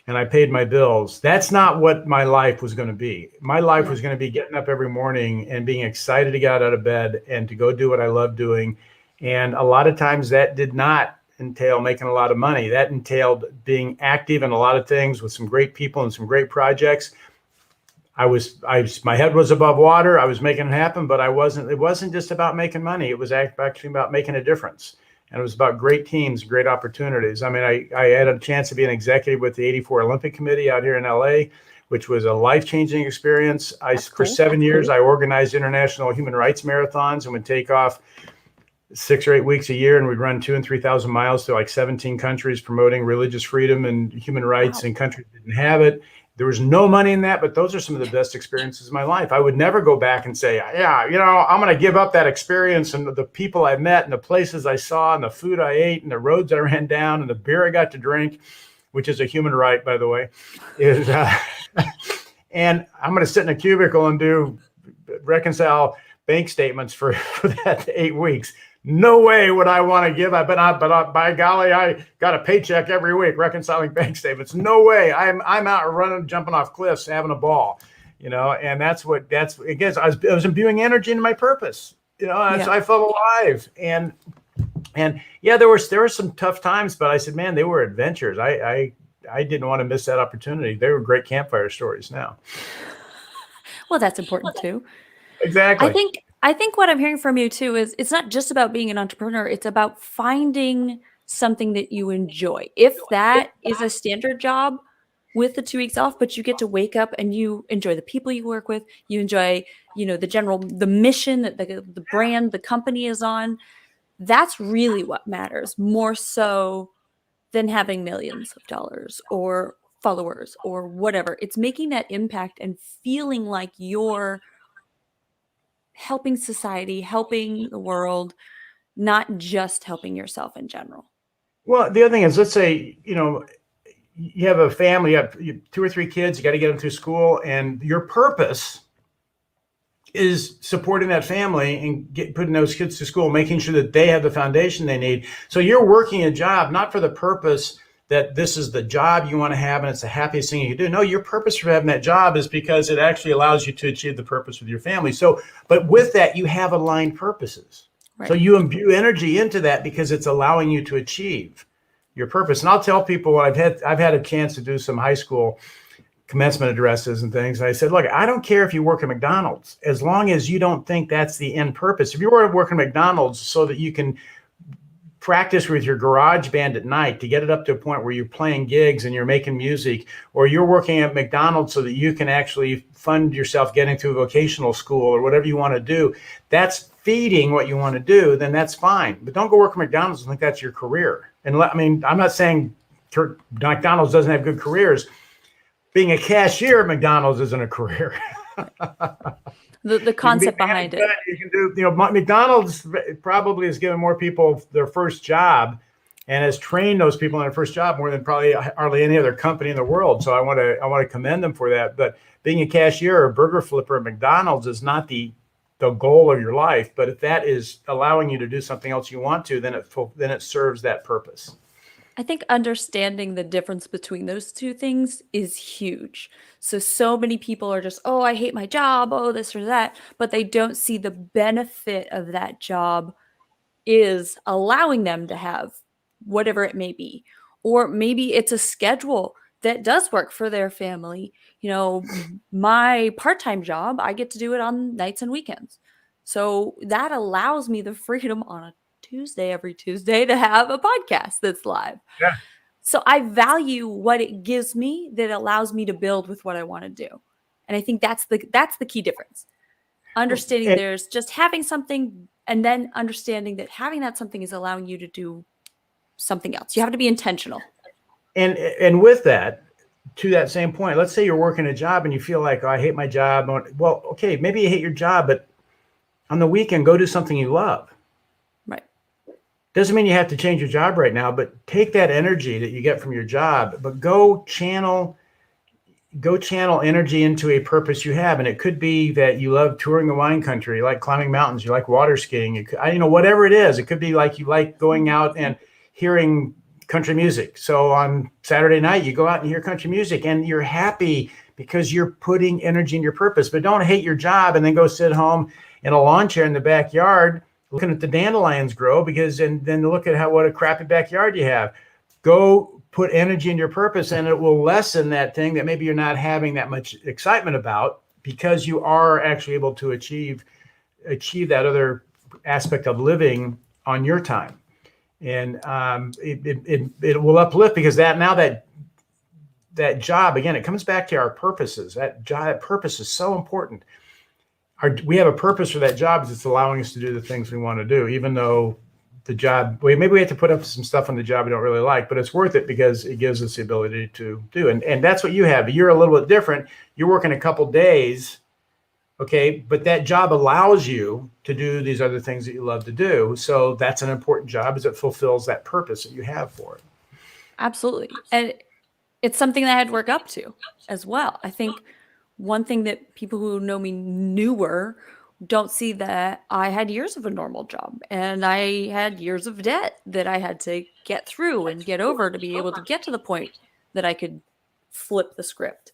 and I paid my bills. That's not what my life was going to be. My life was going to be getting up every morning and being excited to get out of bed and to go do what I love doing. And a lot of times that did not entail making a lot of money. That entailed being active in a lot of things with some great people and some great projects. My head was above water. I was making it happen, but it wasn't just about making money. It was actually about making a difference. And it was about great teams, great opportunities. I mean, I had a chance to be an executive with the '84 Olympic Committee out here in LA, which was a life-changing experience. For 7 years, I organized international human rights marathons and would take off 6 or 8 weeks a year, and we'd run 2,000 and 3,000 miles to like 17 countries promoting religious freedom and human rights Wow. in countries that didn't have it. There was no money in that, but those are some of the best experiences of my life. I would never go back and say, yeah, I'm going to give up that experience and the people I met and the places I saw and the food I ate and the roads I ran down and the beer I got to drink, which is a human right, by the way, is, and I'm going to sit in a cubicle and reconcile bank statements for that 8 weeks. No way would I want to give up, but by golly, I got a paycheck every week reconciling bank statements. No way. I'm out running, jumping off cliffs, having a ball, and again, I was imbuing energy into my purpose, Yeah. so I felt alive. And yeah, there were some tough times, but I said, man, they were adventures. I didn't want to miss that opportunity. They were great campfire stories now. Well, that's important too. Exactly. I think what I'm hearing from you too is it's not just about being an entrepreneur, it's about finding something that you enjoy. If that is a standard job with the 2 weeks off, but you get to wake up and you enjoy the people you work with, you enjoy, the mission that the brand, the company is on, that's really what matters more so than having millions of dollars or followers or whatever. It's making that impact and feeling like you're helping society, helping the world, not just helping yourself in general. Well, the other thing is, let's say, you have a family, you have 2 or 3 kids, you got to get them through school, and your purpose is supporting that family and putting those kids to school, making sure that they have the foundation they need. So you're working a job, not for the purpose that this is the job you want to have and it's the happiest thing you can do. No, your purpose for having that job is because it actually allows you to achieve the purpose with your family. So, but with that, you have aligned purposes. Right. So you imbue energy into that because it's allowing you to achieve your purpose. And I'll tell people, I've had a chance to do some high school commencement addresses and things. And I said, look, I don't care if you work at McDonald's, as long as you don't think that's the end purpose. If you were working at McDonald's so that you can practice with your garage band at night to get it up to a point where you're playing gigs and you're making music, or you're working at McDonald's so that you can actually fund yourself getting through vocational school or whatever you want to do, that's feeding what you want to do, then that's fine. But don't go work at McDonald's and think that's your career. And I'm not saying McDonald's doesn't have good careers. Being a cashier at McDonald's isn't a career. The concept behind it. You can do, McDonald's probably has given more people their first job and has trained those people in their first job more than probably hardly any other company in the world. So I want to commend them for that. But being a cashier or burger flipper at McDonald's is not the goal of your life. But if that is allowing you to do something else you want to, then it serves that purpose. I think understanding the difference between those two things is huge. So many people are just, oh, I hate my job, oh, this or that, but they don't see the benefit of that job is allowing them to have whatever it may be. Or maybe it's a schedule that does work for their family. My part-time job, I get to do it on nights and weekends. So that allows me the freedom on a Tuesday, every Tuesday, to have a podcast that's live. Yeah. So I value what it gives me that allows me to build with what I want to do. And I think that's the key difference. Understanding there's just having something and then understanding that having that something is allowing you to do something else. You have to be intentional. And with that, to that same point, let's say you're working a job and you feel like, oh, I hate my job. Well, okay, maybe you hate your job, but on the weekend, go do something you love. Right. Doesn't mean you have to change your job right now, but take that energy that you get from your job, but go channel energy into a purpose you have. And it could be that you love touring the wine country, you like climbing mountains, you like water skiing, whatever it is. It could be like you like going out and hearing country music. So on Saturday night, you go out and hear country music and you're happy because you're putting energy in your purpose. But don't hate your job and then go sit home in a lawn chair in the backyard looking at the dandelions grow and then look at what a crappy backyard you have. Go put energy in your purpose and it will lessen that thing that maybe you're not having that much excitement about because you are actually able to achieve that other aspect of living on your time. And it will uplift because that job, again, it comes back to our purposes. That purpose is so important. we have a purpose for that job, is it's allowing us to do the things we want to do, even though the job, maybe we have to put up some stuff on the job we don't really like, but it's worth it because it gives us the ability to do. And that's what you have. You're a little bit different. You're working a couple days, okay, but that job allows you to do these other things that you love to do. So that's an important job, as it fulfills that purpose that you have for it. Absolutely. And it's something that I had to work up to as well. I think one thing that people who know me newer don't see, that I had years of a normal job and I had years of debt that I had to get through and get over to be able to get to the point that I could flip the script.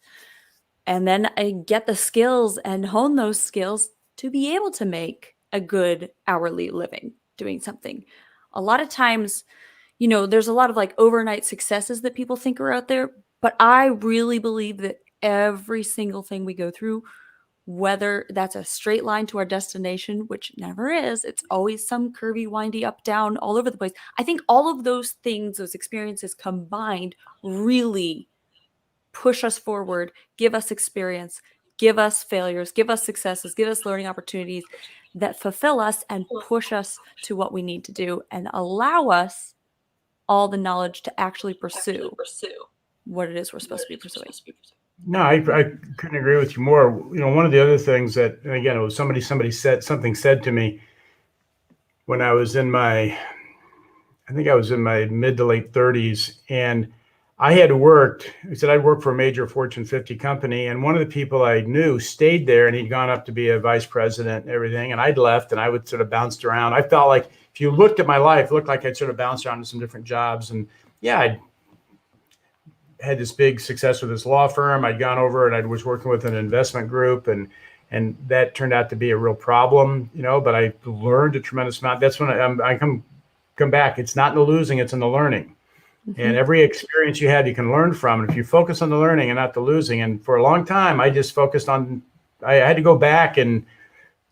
And then I get the skills and hone those skills to be able to make a good hourly living doing something. A lot of times, there's a lot of like overnight successes that people think are out there, but I really believe that every single thing we go through, whether that's a straight line to our destination, which never is, it's always some curvy, windy, up, down, all over the place. I think all of those things, those experiences combined, really push us forward, give us experience, give us failures, give us successes, give us learning opportunities that fulfill us and push us to what we need to do and allow us all the knowledge to actually pursue what it is we're supposed to be pursuing. No, I couldn't agree with you more. One of the other things that, and again, it was somebody said to me when I was in my, I think I was in my mid to late 30s, and I had worked. He said I'd worked for a major Fortune 50 company, and one of the people I knew stayed there, and he'd gone up to be a vice president and everything, and I'd left, and I would sort of bounced around. I felt like, if you looked at my life, it looked like I'd sort of bounced around to some different jobs, and yeah, I had this big success with this law firm. I'd gone over and I was working with an investment group, and that turned out to be a real problem, but I learned a tremendous amount. That's when I come back. It's not in the losing, it's in the learning. And every experience you have, you can learn from. And if you focus on the learning and not the losing, and for a long time, I just focused on, I had to go back and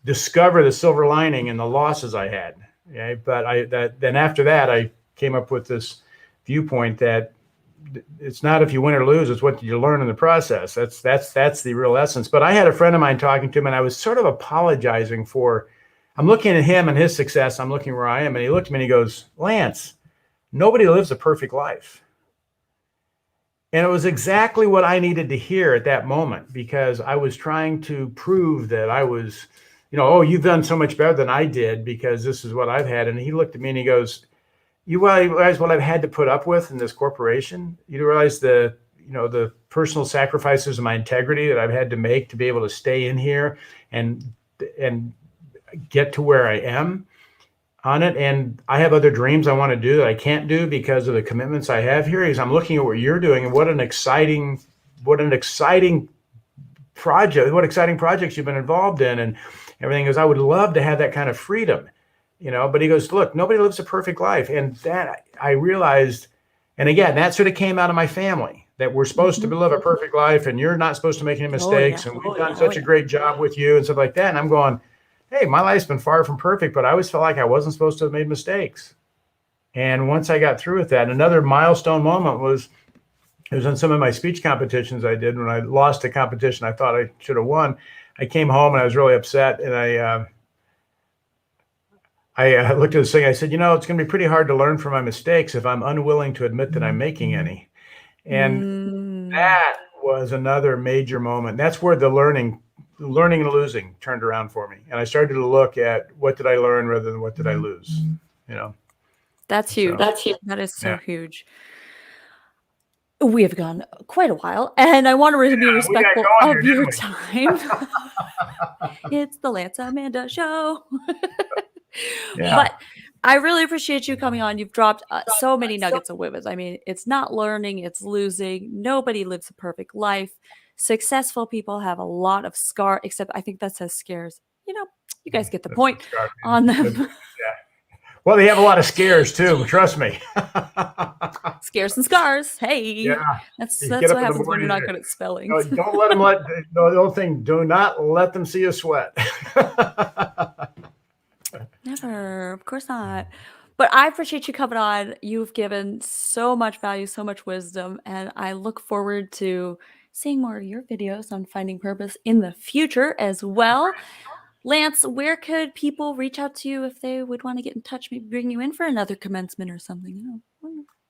discover the silver lining in the losses I had. Okay? But then after that, I came up with this viewpoint that it's not if you win or lose, it's what did you learn in the process. That's the real essence. But I had a friend of mine talking to him, and I was sort of apologizing for, I'm looking at him and his success. I'm looking where I am. And he looked at me and he goes, Lance, nobody lives a perfect life. And it was exactly what I needed to hear at that moment, because I was trying to prove that I was, oh, you've done so much better than I did because this is what I've had. And he looked at me and he goes, you realize what I've had to put up with in this corporation? You realize the personal sacrifices of my integrity that I've had to make to be able to stay in here and get to where I am on it. And I have other dreams I want to do that I can't do because of the commitments I have here. Because I'm looking at what you're doing and what exciting projects you've been involved in and everything. Is I would love to have that kind of freedom. But he goes, look, nobody lives a perfect life. And that I realized, and again, that sort of came out of my family, that we're supposed to live a perfect life and you're not supposed to make any mistakes. And we've done such a great job with you and stuff like that. And I'm going, hey, my life's been far from perfect, but I always felt like I wasn't supposed to have made mistakes. And once I got through with that, another milestone moment was, it was on some of my speech competitions I did when I lost a competition I thought I should have won. I came home and I was really upset. And I looked at this thing. I said, it's going to be pretty hard to learn from my mistakes if I'm unwilling to admit that I'm making any. And that was another major moment. That's where the learning and losing turned around for me. And I started to look at what did I learn rather than what did I lose, That's huge. That is so huge. We have gone quite a while, and I want to be respectful of your time. It's the Lance Amanda Show. But I really appreciate you coming on. You've dropped so many nuggets of wisdom. I mean, it's not learning, it's losing. Nobody lives a perfect life. Successful people have a lot of scar, except I think that says scares. You guys get the point on them. Well, they have a lot of scares too. Trust me. Scares and scars. Hey, that's what happens when you're not good at spelling. No, don't let them the old thing. Do not let them see you sweat. Never, of course not. But I appreciate you coming on. You've given so much value, so much wisdom, and I look forward to seeing more of your videos on finding purpose in the future as well. Lance, where could people reach out to you if they would want to get in touch, maybe bring you in for another commencement or something?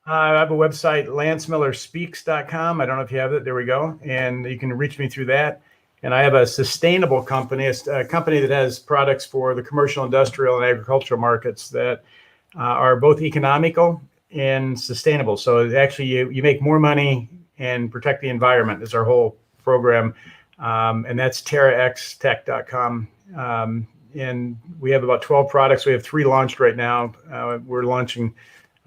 I have a website, lancemillerspeaks.com. I don't know if you have it. There we go. And you can reach me through that. And I have a sustainable company, a company that has products for the commercial, industrial, and agricultural markets that are both economical and sustainable. So actually, you make more money and protect the environment is our whole program. And that's Terraxtech.com. And we have about 12 products. We have 3 launched right now. We're launching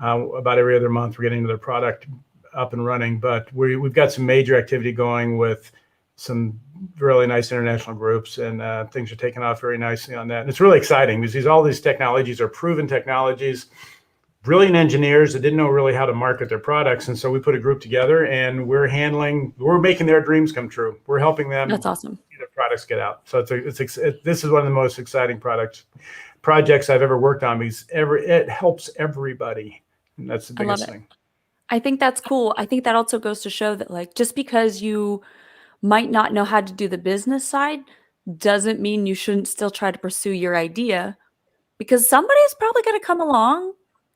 about every other month. We're getting another product up and running, but we've got some major activity going with some really nice international groups, and things are taking off very nicely on that. And it's really exciting because all these technologies are proven technologies, brilliant engineers that didn't know really how to market their products. And so we put a group together and we're making their dreams come true. We're helping them. That's awesome. See their products get out. So this is one of the most exciting projects I've ever worked on because it helps everybody. And that's the biggest thing. I think that's cool. I think that also goes to show that, like, just because you might not know how to do the business side doesn't mean you shouldn't still try to pursue your idea, because somebody's probably going to come along.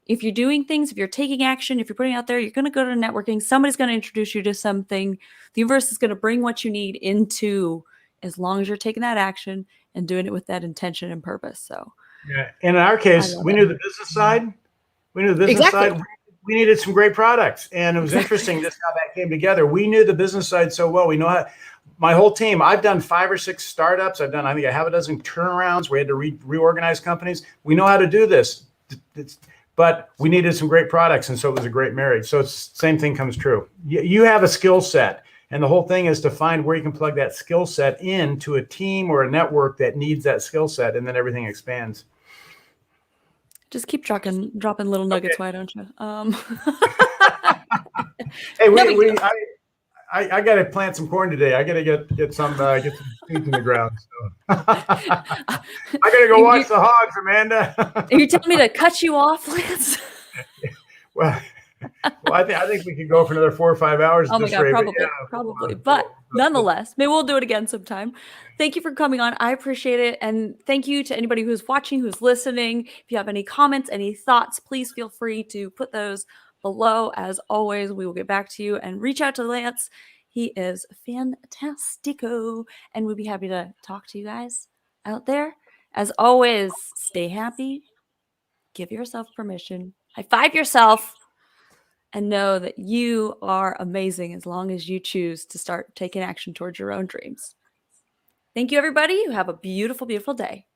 If you're doing things, if you're taking action, if you're putting out there, you're going to go to networking. Somebody's going to introduce you to something. The universe is going to bring what you need into, as long as you're taking that action and doing it with that intention and purpose. So, yeah. And in our case, we knew the business side. We needed some great products. And it was interesting just how that came together. We knew the business side so well. We know how. My whole team, I've done 5 or 6 startups. I think I have a dozen turnarounds. We had to reorganize companies. We know how to do this. But we needed some great products, and so it was a great marriage. So it's same thing comes true. You have a skill set, and the whole thing is to find where you can plug that skill set into a team or a network that needs that skill set, and then everything expands. Just keep dropping little nuggets, okay. Why don't you? Hey, I got to plant some corn today. I got to get some seeds in the ground. So. I got to go watch the hogs, Amanda. Are you telling me to cut you off, Lance? well, I think we could go for another 4 or 5 hours. Oh my God, probably. But nonetheless, maybe we'll do it again sometime. Thank you for coming on. I appreciate it. And thank you to anybody who's watching, who's listening. If you have any comments, any thoughts, please feel free to put those below. As always, we will get back to you, and reach out to Lance. He is fantastico, and we'd be happy to talk to you guys out there. As always, stay happy, give yourself permission, high five yourself, and know that you are amazing as long as you choose to start taking action towards your own dreams. Thank you, everybody. You have a beautiful, beautiful day.